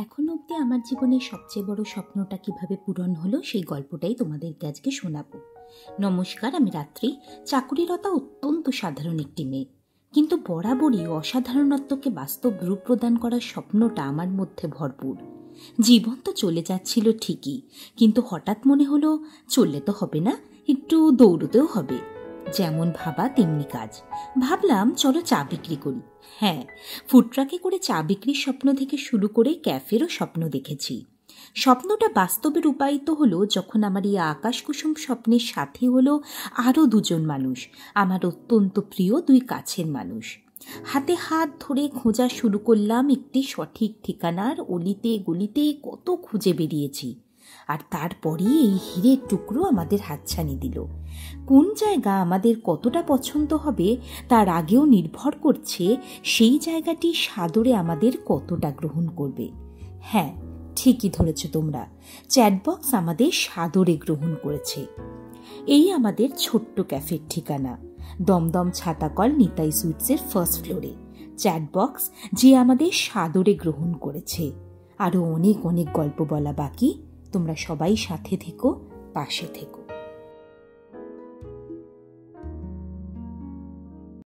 এখন অবধি আমার জীবনের সবচেয়ে বড় স্বপ্নটা কিভাবে পূরণ হলো সেই গল্পটাই তোমাদেরকে আজকে শোনাবো। নমস্কার, আমি রাত্রি। চাকুরিরতা অত্যন্ত সাধারণ একটি মেয়ে, কিন্তু বরাবরই অসাধারণত্বকে বাস্তব রূপ প্রদান করার স্বপ্নটা আমার মধ্যে ভরপুর। জীবন তো চলে যাচ্ছিল ঠিকই, কিন্তু হঠাৎ মনে হলো চললে তো হবে না, একটু দৌড়তেও হবে। যেমন ভাবা তেমনি কাজ। ভাবলাম চলো চা বিক্রি করি। হ্যাঁ, ফুডট্রাকে করে চা বিক্রির স্বপ্ন থেকে শুরু করে ক্যাফেরও স্বপ্ন দেখেছি। স্বপ্নটা বাস্তবে রূপায়িত হলো যখন আমার এই আকাশকুসুম স্বপ্নের সাথে হলো আরও দুজন মানুষ, আমার অত্যন্ত প্রিয় দুই কাছের মানুষ। হাতে হাত ধরে খোঁজা শুরু করলাম একটি সঠিক ঠিকানার। অলিতে গলিতে কত খুঁজে বেরিয়েছি, আর তারপরই এই হীরের টুকরো আমাদের হাতছানি দিল। কোন জায়গা আমাদের কতটা পছন্দ হবে তার আগেও নির্ভর করছে সেই জায়গাটি সাদরে আমাদের কতটা গ্রহণ করবে। হ্যাঁ, ঠিকই ধরেছ তোমরা, চ্যাটবক্স আমাদের সাদরে গ্রহণ করেছে। এই আমাদের ছোট্ট ক্যাফের ঠিকানা, দমদম ছাতাকল নিতাই সুইটসের ফার্স্ট ফ্লোরে। চ্যাটবক্স যে আমাদের সাদরে গ্রহণ করেছে। আরও অনেক অনেক গল্প বলা বাকি। তোমরা সবাই সাথে থেকো, পাশে থেকো।